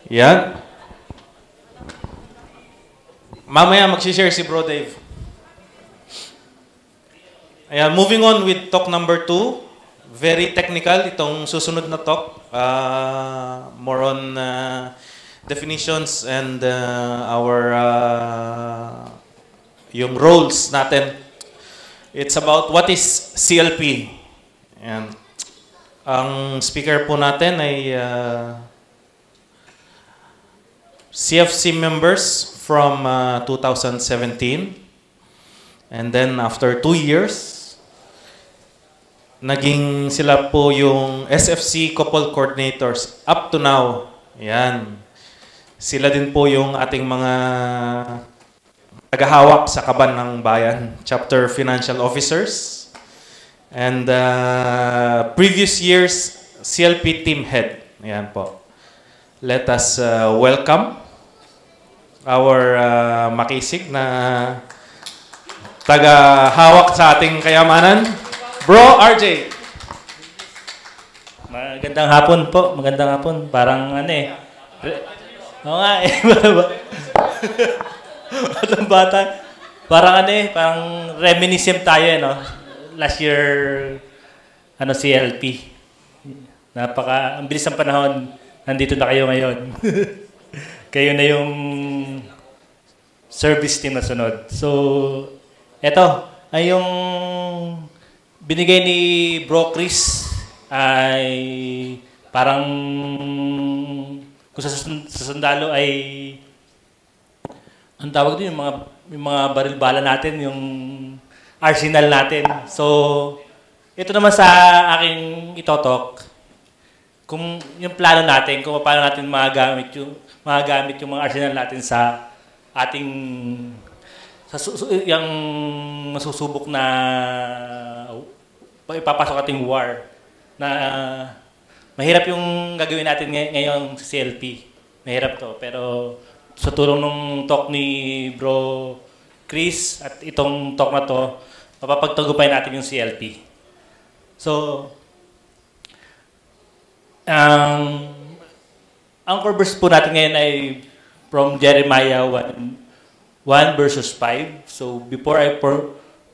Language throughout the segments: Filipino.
Yan. Mamaya mag-share si Bro Dave. Ayan, moving on with talk number 2. Very technical itong susunod na talk. More on definitions and our yung roles natin. It's about what is CLP. Ayan. Ang speaker po natin ay CFC members from 2017. And then after 2 years, naging sila po yung SFC couple coordinators up to now. Yan. Sila din po yung ating mga tagahawak sa Kaban ng Bayan, chapter financial officers. And previous years, CLP team head. Yan po. Let us welcome our makisig na taga-hawak sa ating kayamanan, Bro RJ. Magandang hapon po. Magandang hapon. Parang ano eh. Oo nga eh. Batang bata. Parang ano eh. Parang reminiscent tayo eh, no? Last year, CLP. Ang bilis ng panahon. Nandito na kayo ngayon. Kayo na yung service team na sunod. So, eto, ay yung binigay ni Bro Chris ay parang kung sa sundalo ay ang tawag din yung mga baril-bala natin, yung arsenal natin. So, ito naman sa aking itotok, kung yung plano natin, kung paano natin magagamit yung mga arsenal natin sa ating yung masusubok na ipapasok ating war na mahirap yung gagawin natin ngayon sa CLP. Mahirap to. Pero sa tulong ng talk ni Bro Chris at itong talk na to, mapapagtagumpay natin yung CLP. So, ang core verse po natin ngayon ay from Jeremiah 1 verses 5. So, before I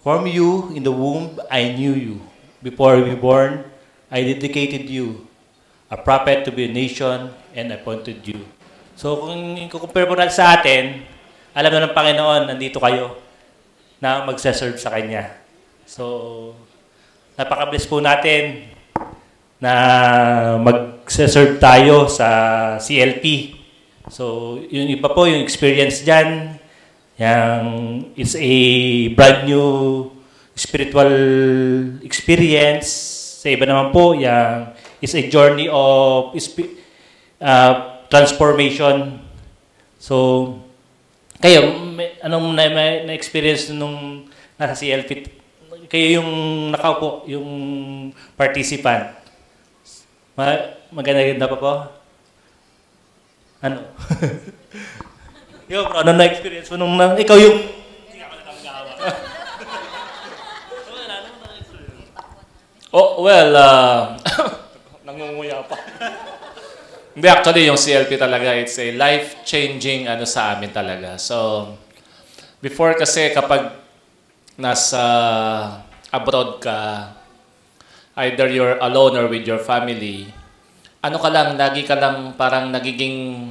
formed you in the womb, I knew you. Before you were born, I dedicated you, a prophet to be a nation, and appointed you. So, kung i-compare po natin sa atin, alam na ng Panginoon, nandito kayo na magsaserve sa Kanya. So, napaka-bless po natin na magsaserve tayo sa CLP. So, yung iba po, yung experience dyan, it's a brand new spiritual experience. Sa iba naman po, it's a journey of transformation. So, kayo, anong na-experience nung nasa CLP? Kayo yung nakaupo, yung participant. Maganda pa po? Ano? Yo, bro, ano na-experience mo nung ikaw yung... Oh, well, nangunguya pa. Hindi, actually, yung CLP talaga, it's a life-changing sa amin talaga. So, before kasi kapag nasa abroad ka, either you're alone or with your family, lagi ka lang parang nagiging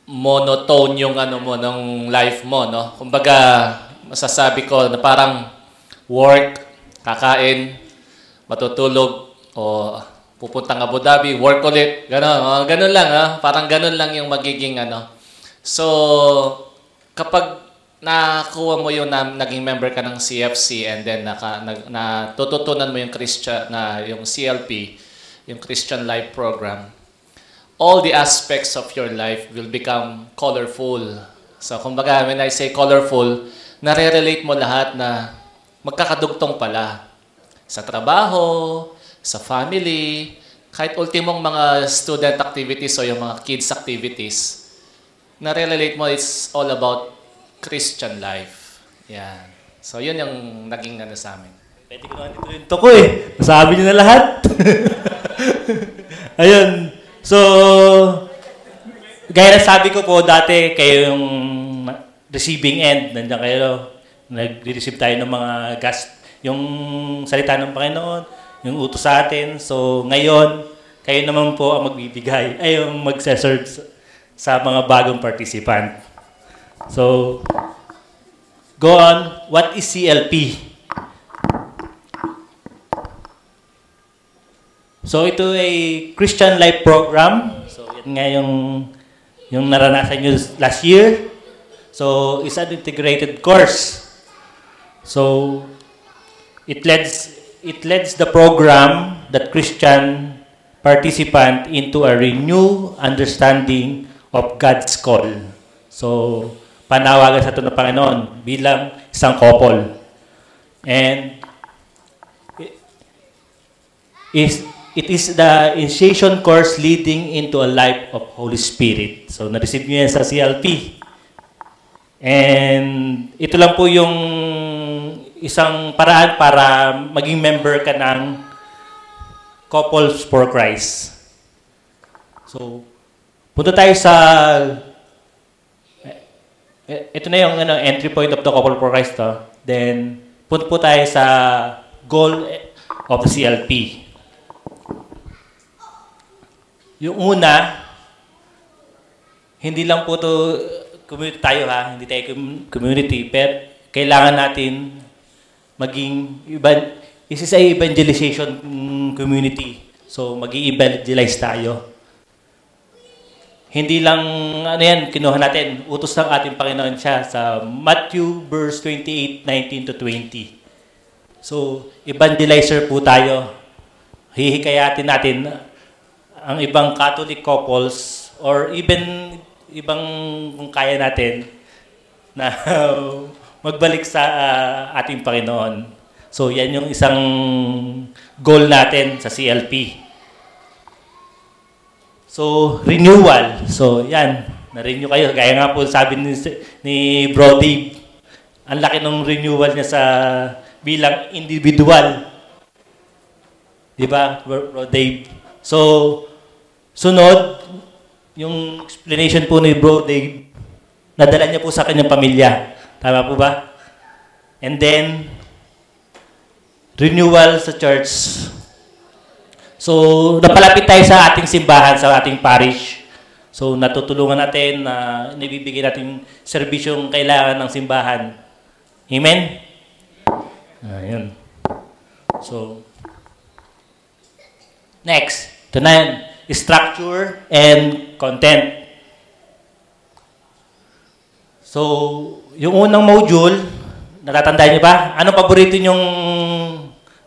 monotone yung ng life mo, no? Kumbaga, masasabi ko na parang work, kakain, matutulog, o pupuntang Abu Dhabi, work ulit, gano'n. Gano'n lang, ha? Parang gano'n lang yung magiging So, kapag nakuha mo yung naging member ka ng CFC and then natututunan mo yung yung CLP, yung Christian Life Program, all the aspects of your life will become colorful. So, kumbaga, when I say colorful, nare-relate mo lahat na magkakadugtong pala. Sa trabaho, sa family, kahit ultimong mga student activities o yung mga kids activities, nare-relate mo, it's all about Christian life. Yan. So, yun yung naging sa amin. Pwede ko naman dito yung toko eh. Nasabi niyo na lahat. Ayun. So, Gaya ng sabi ko po dati, kayo yung receiving end, nandiyan kayo, nag-receive tayo ng mga yung salita ng Panginoon, yung utos sa atin. So ngayon, kayo naman po ang magbibigay, ay yung magse-serve sa mga bagong participant. So, go on. What is CLP? So ito ay Christian Life Program. So yan nga yung naranasan nyo last year. So it's an integrated course. So it leads the program that Christian participant into a renewed understanding of God's call. So panawagan sa ito ng Panginoon bilang isang couple. And it is the initiation course leading into a life of Holy Spirit. So na-receive nyo yan sa CLP. And ito lang po yung isang paraan para maging member ka ng Couples for Christ. So, punta tayo sa ito na yung entry point of the Couple for Christ. Then, punta po tayo sa goal of the CLP. Yung una, hindi lang po to community tayo hindi tayo community, pero kailangan natin maging this is a evangelization community. So, mag-i-evangelize tayo. Hindi lang, kinuha natin, utos ng ating Panginoon siya sa Matthew verse 28, 19 to 20. So, evangelizer po tayo. Hihikayatin natin ang ibang Catholic couples or even ibang kung kaya natin na magbalik sa ating Panginoon. So, yan yung isang goal natin sa CLP. So, renewal. So, yan. Na-renew kayo. Gaya nga po sabi ni Bro Dave, ang laki ng renewal niya sa bilang individual. Diba, Bro Dave? So, sunod, yung explanation po ni Bro Dave, nadala niya po sa kanyang pamilya. Tama po ba? And then, renewal sa church. So, napalapit tayo sa ating simbahan, sa ating parish. So, natutulungan natin na nabibigay natin serbisyong kailangan ng simbahan. Amen? Ayan. So, next. Ito na yun. Structure and content. So, yung unang module, natatandaan niyo ba? Anong paborito nyong,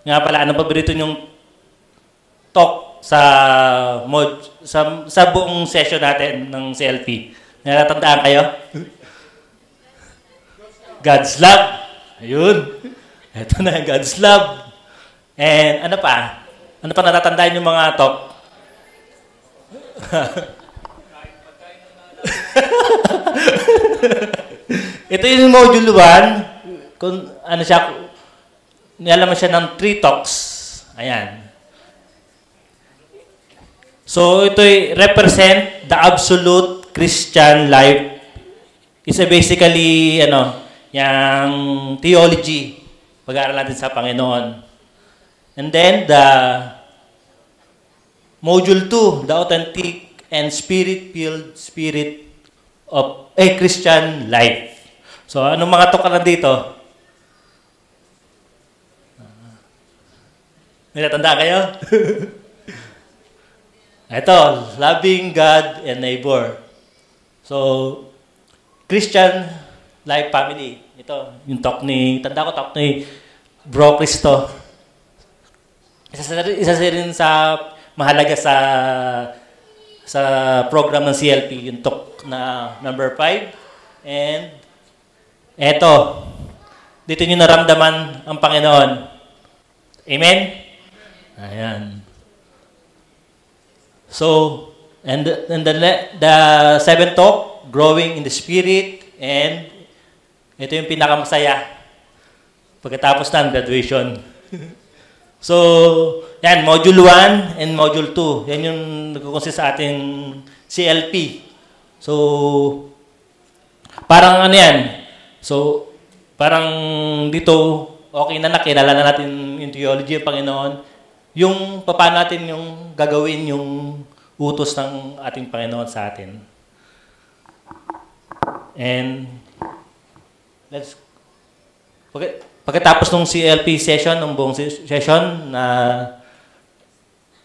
anong paborito nyong talk sa buong session natin ng CLP? Natatandaan kayo? God's love. Ayun. Ito na, God's love. And ano pa? Ano pa natatandaan yung mga talk? Ito yung module 1. Kung ano siya, nialaman siya ng 3 talks. Ayan. So, ito represent the absolute Christian life. It's basically, yung theology. Pag-aaral natin sa Panginoon. And then, the Module 2, the authentic and spirit-filled spirit of a Christian life. So, anong mga talk na dito? May natanda kayo? Ito, loving God and neighbor. So, Christian life family. Ito, yung talk ni Bro Cristo. Isa rin sa mahalaga sa program ng CLP, yung talk na number 5. And eto, dito nyo naramdaman ang Panginoon. Amen? Ayan. So, and the 7th talk, growing in the Spirit, and ito yung pinakamasaya. Pagkatapos ng graduation. So, yan, Module 1 and Module 2. Yan yung nagkukonsist sa ating CLP. So, parang ano yan. So, parang dito, okay na nakilala na natin yung theology ng Panginoon. Yung paano natin yung gagawin yung utos ng ating Panginoon sa atin. And, pagkatapos ng CLP session, ng buong session, na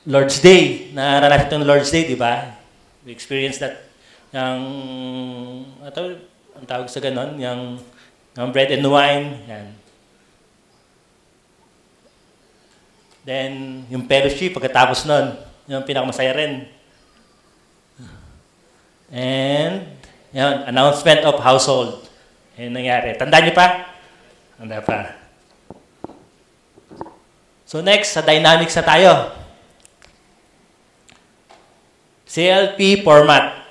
Lord's Day, naranasan ito ng Lord's Day, di ba? We experienced that, ang tawag sa ganon, yung bread and wine, yan. Then, yung fellowship, pagkatapos nun, yung pinakamasaya rin. And, yan, announcement of household. Yan nangyari. Tandaan niyo pa? Tanda pa. So next, sa dynamics na tayo. CLP format.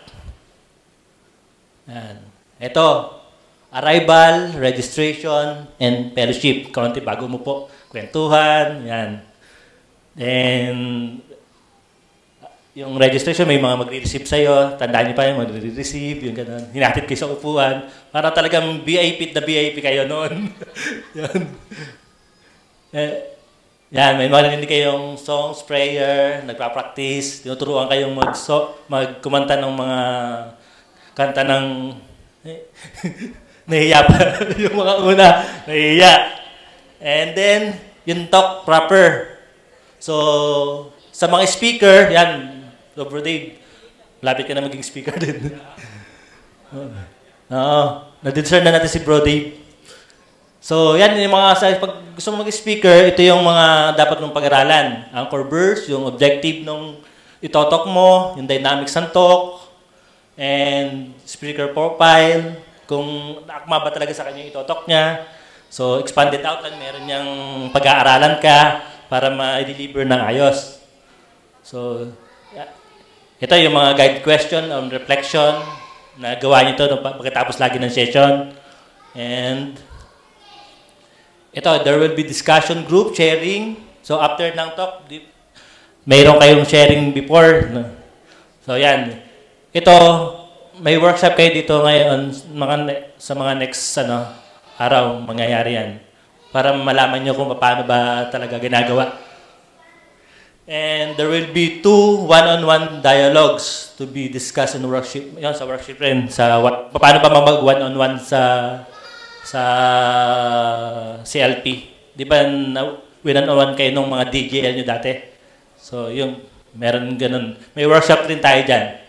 Yan. Ito, arrival, registration, and fellowship. Konti bago mo po. Kwentuhan, yan. Then, yung registration, may mga magre-receive sa'yo. Tandaan niyo pa yung magre-receive, yung gano'n. Hinatid kayo sa upuan. Para talagang VIP na VIP kayo noon. Yan. Yan, may marinig kayong songs, prayer, nagpa-practice, tinuturuan kayong magkumanta ng mga kanta ng nahiya pa. Yung mga una, nahiya. And then, yung talk proper. So, sa mga speaker, yan, so, Bro Dave, lapit ka na maging speaker din. Oo, na-discern na natin si Bro Dave. So, yan, yung mga, pag gusto mo mag-speaker, ito yung mga dapat mong pag-aralan. Anchor verse, yung objective nung itotalk mo, yung dynamics ng talk, and speaker profile, kung nakakma ba talaga sa kanya yung itotalk niya. So, expanded outline, meron niyang pag-aaralan ka para ma-deliver ng ayos. So, ito yung mga guide question on reflection na gawa niyo ito pagkatapos lagi ng session. And ito, there will be discussion group, sharing. So, after ng talk, mayroon kayong sharing before. So, yan. Ito, may workshop kayo dito ngayon sa mga next araw, mangyayari yan. Para malaman nyo kung paano ba talaga ginagawa. And there will be 2 one-on-one dialogues to be discussed in workshop. Yan, sa workshop rin. Paano ba mag-one-on-one sa CLP. Di ba one-on-one kayo ng mga DJL nyo dati? So, yung meron ganun. May workshop rin tayo dyan.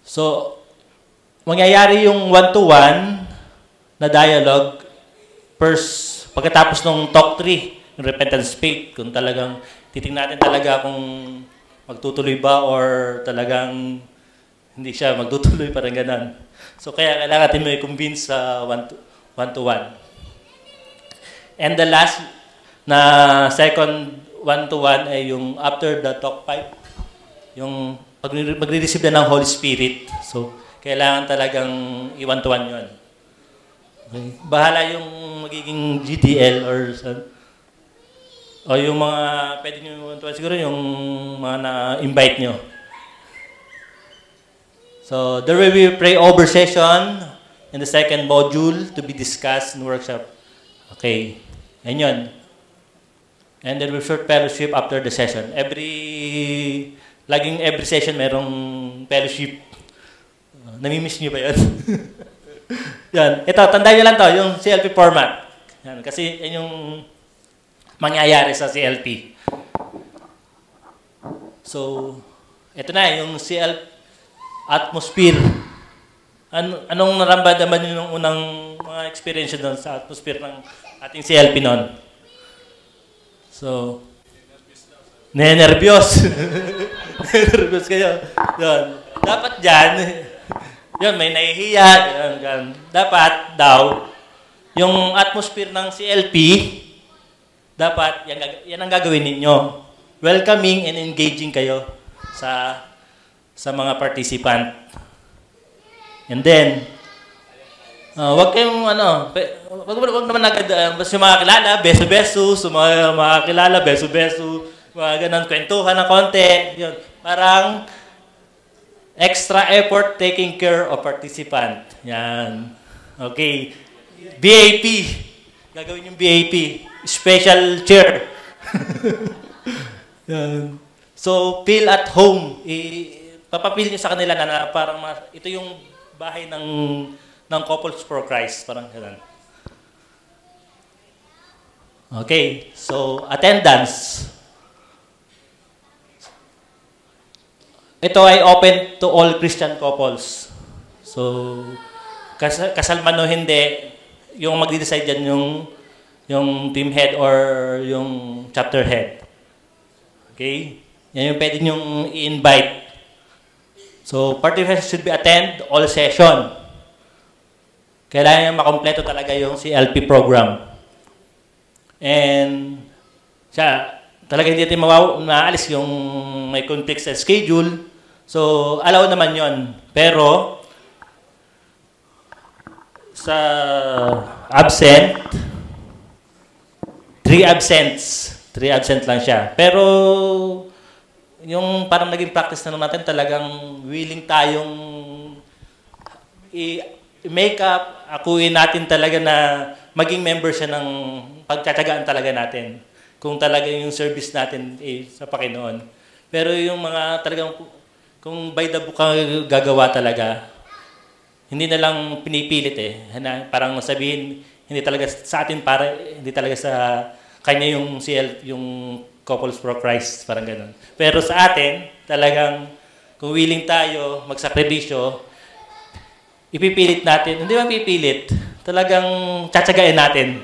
So, mangyayari yung one-to-one na dialogue first, pagkatapos ng talk 3, yung repentance faith, kung talagang titingnan natin talaga kung magtutuloy ba or talagang hindi siya magtutuloy, parang ganun. So, kaya kailangan natin may convince sa one-to-one. And the last na second one-to-one ay yung after the talk 5, yung magre-receive na ng Holy Spirit. So, kailangan talagang i-one-to-one yun. Okay. Bahala yung magiging GTL o yung mga pwede nyo one-to-one, siguro yung mga na-invite nyo. So, there will be a pray-over session in the second module to be discussed in workshop. Okay. Yan yun. And then we'll short fellowship after the session. Every session merong fellowship. Namimiss nyo ba yun? Yan. Ito, tandaan nyo lang to, yung CLP format. Yan. Kasi yan yung mangyayari sa CLP. So, ito na, yung CLP atmosphere. Anong naramdaman nyo nung unang mga experience doon sa atmosphere ng ating CLP noon? So, nervyos. Nervyos kayo. Yun. Dapat dyan, yun, may nahihiya. Yun. Dapat daw, yung atmosphere ng CLP, dapat, yan ang gagawin ninyo. Welcoming and engaging kayo sa mga participant. And then, wag kayong wag naman agad, basta yung mga kilala, beso-beso, mga kilala, beso-beso, mga ganun, kwentuhan ng konti, yun. Parang, extra effort taking care of participant. Yan. Okay. BAP. Gagawin yung BAP. Special chair. Yan. So, feel at home. Papapil nyo sa kanila na parang ito yung bahay ng Couples for Christ. Parang ganun. Okay. So, attendance. Ito ay open to all Christian couples. So, kasal man o hindi, yung magde-decide dyan yung team head or yung chapter head. Okay? Yan yung pwede nyong i-invite. So, participants should be attend all session. Kailangan yung makompleto talaga yung CLP program. And, talaga hindi natin maalis yung may conflict sa schedule. So, allow naman yon. Pero, sa absent, 3 absent lang siya. Pero, yung parang naging practice na natin, talagang willing tayong i-make up, akuin natin talaga na maging member siya ng pagtatagaan talaga natin. Kung talaga yung service natin sa Panginoon. Pero yung mga talagang, kung by the book gagawa talaga, hindi na lang pinipilit parang sabihin, hindi talaga sa atin hindi talaga sa kanya yung Couples for Christ, parang ganun. Pero sa atin, talagang, kung willing tayo magsakripisyo, ipipilit natin, hindi man pipilit, talagang tsatsagain natin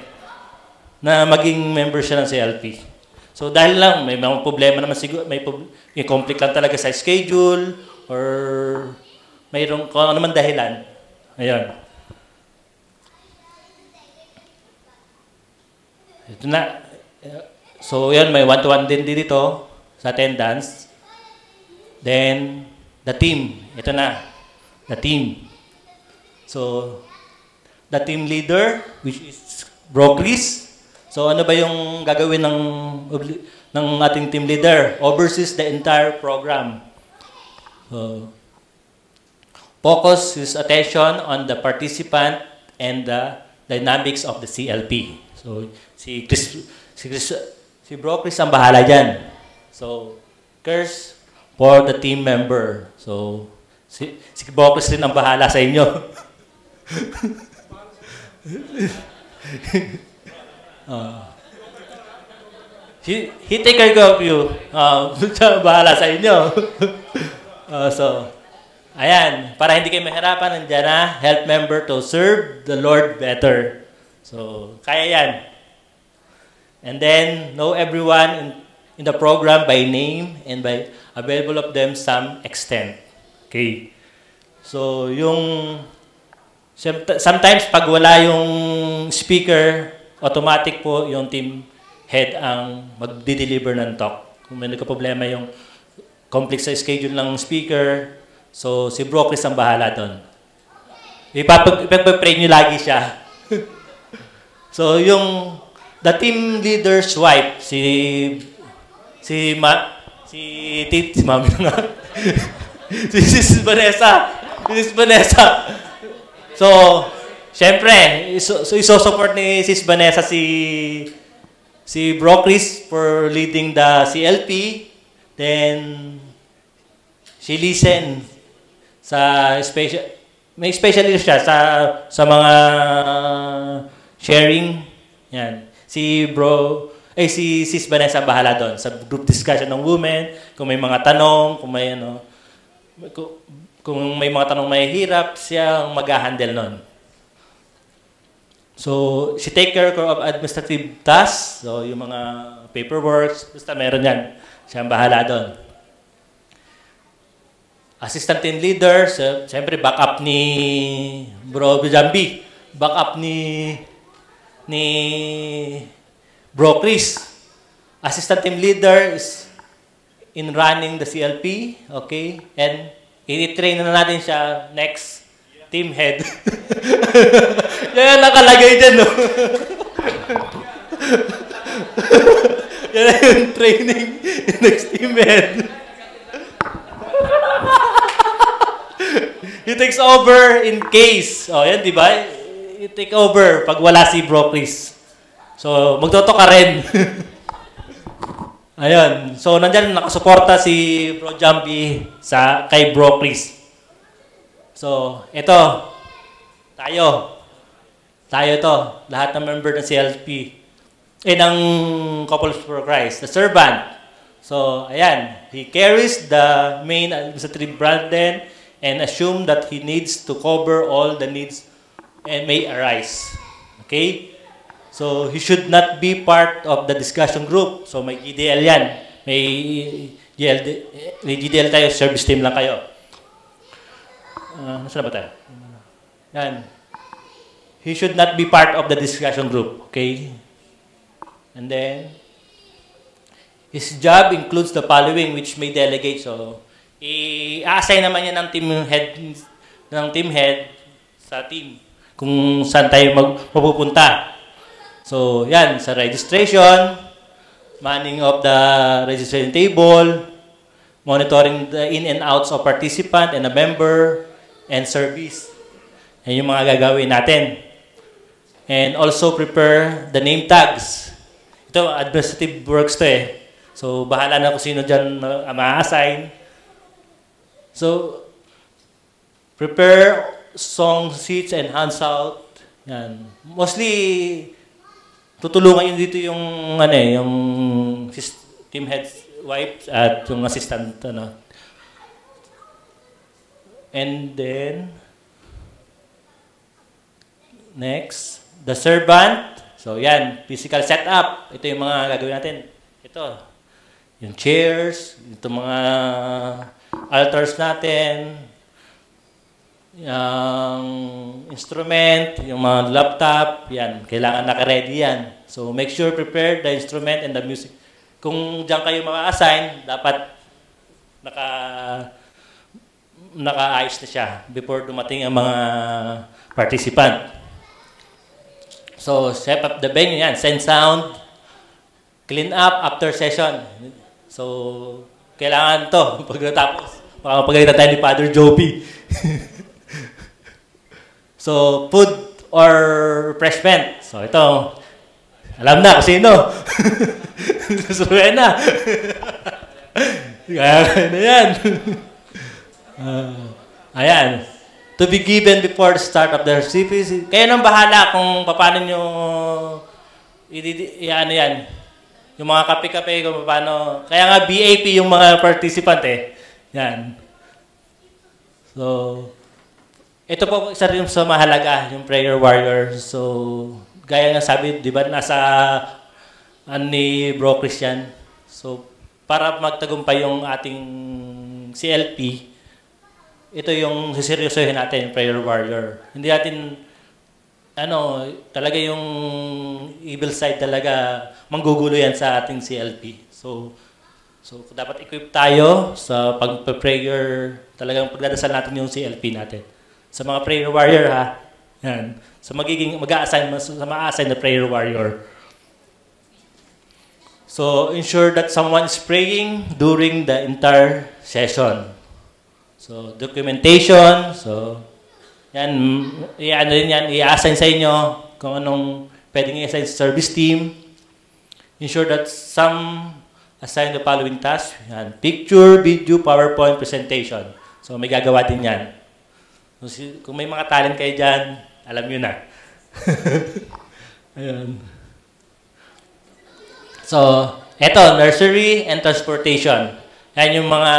na maging member siya ng CLP. So dahil lang, may mga problema naman siguro, may conflict lang talaga sa schedule, or mayroong kung ano naman dahilan. Ayun. Ito na. So yun, may 1-to-1 din dito sa attendance. Then, the team. Ito na. The team. So, the team leader, which is Bro Chris. So, ano ba yung gagawin ng ating team leader? Oversees the entire program. So, focus his attention on the participant and the dynamics of the CLP. So, si Bro Chris ang bahala dyan. So, curse for the team member. So, si Bro Chris rin ang bahala sa inyo. He take care of you. Bahala sa inyo. So, ayan. Para hindi kayo mahirapan, nandiyan na, help member to serve the Lord better. So, kaya yan. And then, know everyone in the program by name and by available of them some extent. Okay. So, sometimes pag wala yung speaker, automatic po yung team head ang magdi-deliver ng talk. Kung may nagka-problema yung conflict sa schedule ng speaker, so si Bro Chris ang bahala doon. Ipag-pray nyo lagi siya. So the team leader's wife, si Mami nga. si Sis Vanessa. So, syempre, iso-support ni Sis Vanessa si Bro Chris for leading the CLP. Then, she listen sa may specialist siya sa mga sharing. Yan. Si Sis Vanessa bahala doon sa group discussion ng women, kung may mga tanong, kung may mga tanong may hirap, siya ang mag-handle nun. So, she take care of administrative tasks, so yung mga paperwork, basta meron yan. Siya ang bahala doon. Assistant team leader, siyempre backup ni Bro Jambi, backup ni Bro Chris. Assistant team leader is in running the CLP, okay? And i-train na natin siya next team head. Yan nakalagay dyan, no? Yan yung training next team head. He takes over in case. O, yan, di ba? You take over pag wala si Bro Chris. So, magtoto ka rin. Ayun. So, nandyan nakasuporta si Bro Jumpy kay Bro Chris. So, ito. Tayo to. Lahat ng member ng CLP. Ng Couples for Christ. The servant. So, ayan. He carries the main administrative burden and assume that he needs to cover all the needs and may arise. Okay? So, he should not be part of the discussion group. So, may GDL yan. May GDL tayo, service team lang kayo. Nasaan na ba tayo? Yan. He should not be part of the discussion group. Okay? And then, his job includes the following which may delegate. So, i-assign naman yan ng team head sa team kung saan tayo mapupunta. So, yan, sa registration, manning of the registration table, monitoring the in and outs of participant and a member, and service. Yan yung mga gagawin natin. And also prepare the name tags. Ito, administrative works to eh. So, bahala na kung sino dyan ma-assign. So, prepare song sheets and hands out. Yan. Mostly, tutulungan yun dito yung, yung team heads, wife, at yung assistant, And then, next, the servant. So, yan, physical setup. Ito yung mga gagawin natin. Ito, yung chairs, ito mga altars natin, yung instrument, yung mga laptop, yan, kailangan naka-ready yan. So, make sure prepare the instrument and the music. Kung diyan kayo ma-assign, dapat naka-ayos na siya before dumating ang mga participant. So, set up the venue yan. Send sound. Clean up after session. So, kailangan to. Pagkatapos, baka mapagalitan tayo ni Father Joby. So, food or refreshment. So, ito. Alam na kung sino. Susuhin na. Kaya na yan. Ayan. To be given before the start of the CPC. Kayo nang bahala kung paano nyo yan. Yung mga kape-kape, kung paano. Kaya nga BAP yung mga participant eh. Yan. So, ito po isa rin sa mahalaga, yung prayer warrior. So, gaya nga sabi, di ba, nasa ni Bro Christian. So, para magtagumpay yung ating CLP, ito yung siseryosohin natin, yung prayer warrior. Hindi natin, talaga yung evil side talaga, manggugulo yan sa ating CLP. So dapat equip tayo sa pag-prayer, talagang pagdadasal natin yung CLP natin. Sa mga prayer warrior, ha? Yan. Sa ma-assign na prayer warrior. So, ensure that someone is praying during the entire session. So, documentation. So, yan, i-assign sa inyo kung anong pwedeng i-assign sa service team. Ensure that some assign the following tasks. Yan, picture, video, PowerPoint, presentation. So, may gagawa din yan. So, kung may mga talent kayo dyan, alam nyo na. Ayan. So, eto, nursery and transportation. Yan yung mga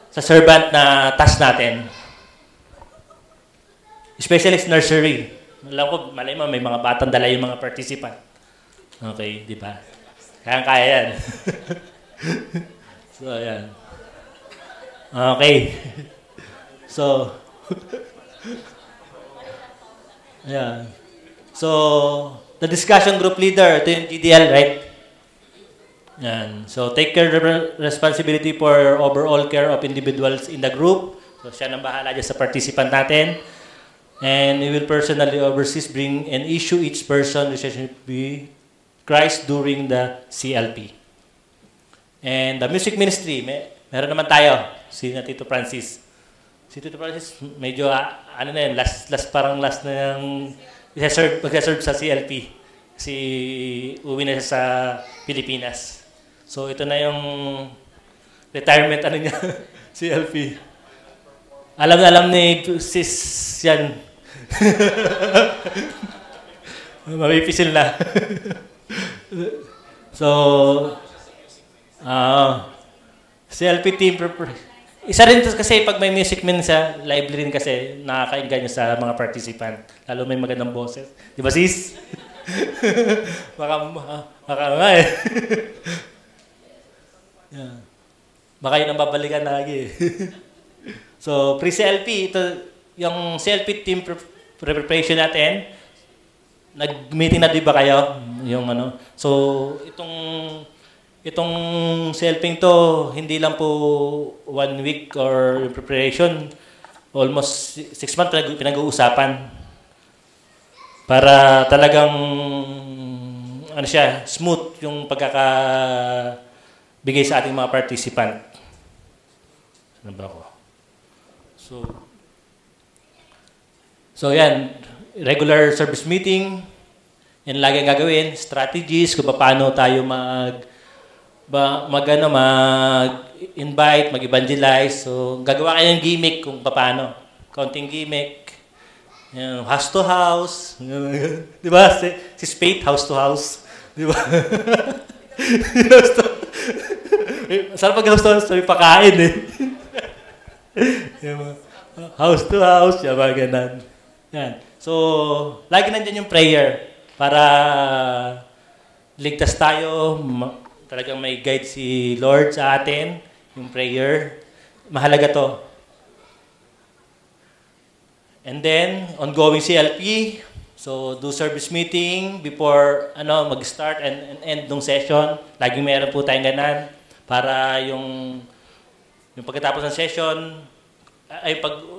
sa servant na task natin. Especially sa nursery. Alam ko, malay mo, may mga batang dala yung mga participant. Okay, di ba? Kaya yan. So, ayan. Okay. So, ayan. So, the discussion group leader, ito yung GDL, right? Yan. So, take care responsibility for overall care of individuals in the group. So, siya nang bahala dyan sa participant natin. And we will personally oversee, bring, and issue each person relationship with Christ during the CLP. And the music ministry, meron naman tayo, si Tito Francis. Si Tito Francis, medyo, ano na yun, parang last na yung mag-serve sa CLP. Kasi uwi na siya sa Pilipinas. So, ito na yung retirement, ano niya, CLP. Alam na alam ni Sis yan. Mapipisil na. So, CLP team isa rin kasi pag may music man sa lively rin kasi nakakainggan nyo sa mga participant. Lalo may magandang boses. Di ba sis? baka nga eh. Yeah. Baka yun ang babalikan lagi. So, pre-CLP, ito yung CLP team preparation natin. Nag-meeting na di ba kayo? Yung ano. So, itong CLPing to, hindi lang po 1 week or preparation. Almost 6 months pinag-uusapan. Para talagang, ano siya, smooth yung pagkakabigay sa ating mga participant. Ano ba ako? So yan, regular service meeting, yan lagi ang gagawin, strategies, kung paano tayo mag-invite, mag-evangelize. So, gagawa kayo ng gimmick kung paano. Counting gimmick. Yan, house to house. Di ba? Si Spade, house to house. Di ba? Sarap pag house to house, may pakain eh. House to house, yan, mga ganun. Yan. So, lagi nandiyan yung prayer para ligtas tayo, talagang may guide si Lord sa atin, yung prayer. Mahalaga to. And then, ongoing CLP. So, do service meeting before mag-start and end ng session. Laging meron po tayong ganan para yung pagkatapos ng session,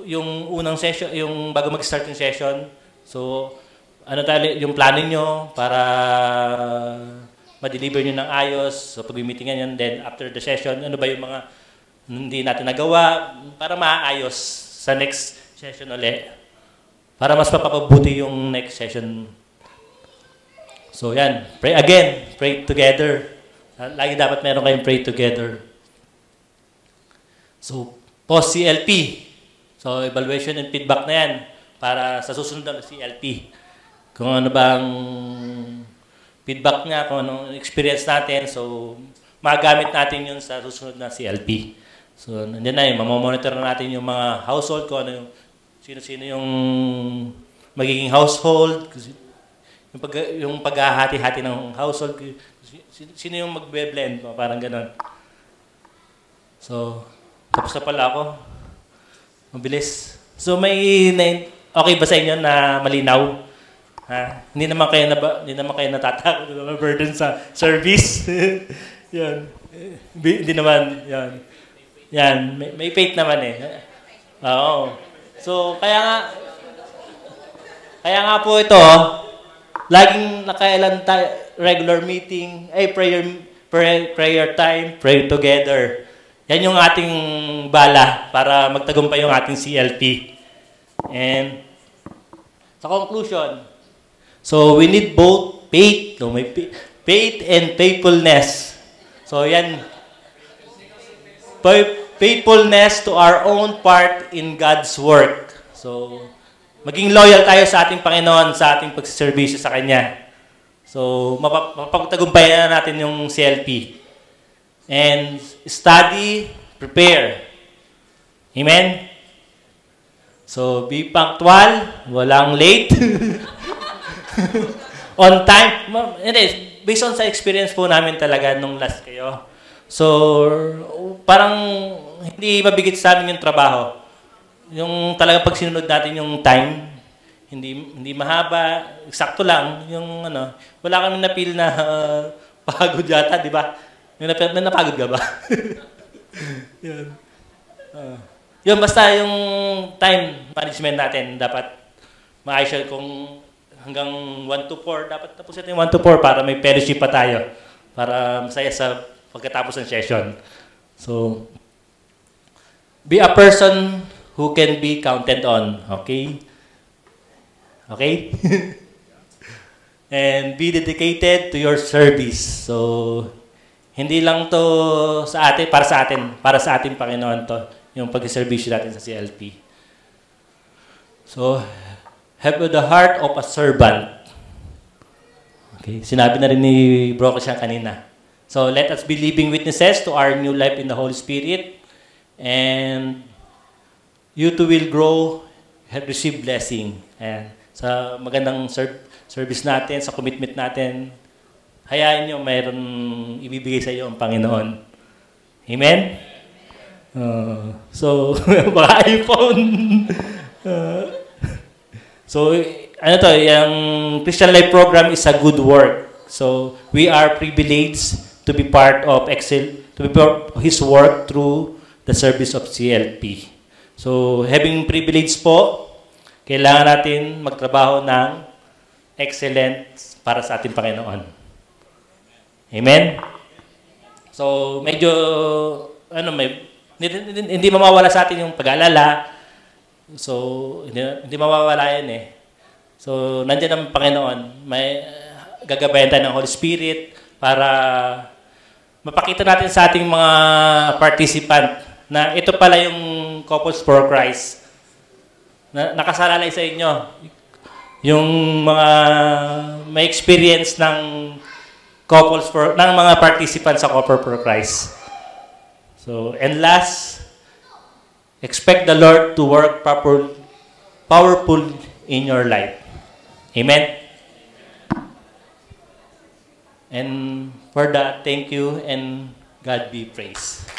yung unang session, yung bago mag-start yung session. So, yung planning nyo para ma-deliver nyo ng ayos, so pag-meetingan yan, then after the session, ano ba yung mga hindi natin nagawa para maayos sa next session ulit. Para mas mapapabuti yung next session. So yan, pray again, pray together. Lagi dapat meron kayong pray together. So, post-CLP. So, evaluation and feedback na yan para sa susunod na CLP. Kung ano bang feedback niya, kung anong experience natin. So, magamit natin yun sa susunod na CLP. So, nandiyan na yun. Mamamonitor na natin yung mga household, kung ano yung, sino-sino yung magiging household, yung paghahati-hati ng household, sino yung magbe-blend, parang gano'n. So, tapos na pala ako. Mabilis. So, okay ba sa inyo na malinaw? Ha? Hindi naman kayo natatakot na burden sa service. Yan. Hindi naman. Yan. May faith naman eh. Oo. So, kaya nga po ito, laging nakailan tayo, regular meeting, prayer time, pray together. Yan yung ating bala para magtagumpay yung ating CLP. And sa conclusion, so we need both faith, may faith and faithfulness. So yan, faithfulness to our own part in God's work. So maging loyal tayo sa ating Panginoon, sa ating pagsiservisyo sa Kanya. So mapagtagumpayan na natin yung CLP. And study, prepare. Amen? So, be punctual, walang late. On time. Based on sa experience po namin talaga nung last kayo. So, parang hindi mabigit sa amin yung trabaho. Yung talaga pag sinunod natin yung time, hindi mahaba, eksakto lang. Yung wala kami na-feel na pagod yata, di ba? May napagod ka ba? Yun. Yun, basta yung time management natin, dapat maayos siya kung hanggang 1 to 4, dapat tapos natin 1 to 4 para may fellowship pa tayo. Para masaya sa pagkatapos ng session. So, be a person who can be counted on. Okay? Okay? And be dedicated to your service. So, hindi lang to sa atin, para sa ating Panginoon to, yung pag-servisyo natin sa CLP. So, have the heart of a servant. Okay, sinabi na rin ni Bro siya kanina. So, let us be living witnesses to our new life in the Holy Spirit. And you too will grow, have received blessing. And sa magandang service natin, sa commitment natin, hayaan nyo mayroon ibibigay sa iyo ang Panginoon. Amen? So, baka iPhone. So, ano to, yung Christian Life Program is a good work. So, we are privileged to be part of His work through the service of CLP. So, having privilege po, kailangan natin magtrabaho ng excellent para sa ating Panginoon. Amen? So, medyo, hindi mawawala sa atin yung pag-aalala. So, hindi mawawala yan eh. So, nandiyan ang Panginoon. May gagabayan tayo ng Holy Spirit para mapakita natin sa ating mga participant na ito pala yung Couples for Christ na nakasalalay sa inyo. Yung mga may experience ng ng mga participants sa Couples for Christ. So, and last, expect the Lord to work powerful in your life. Amen? And for that, thank you and God be praised.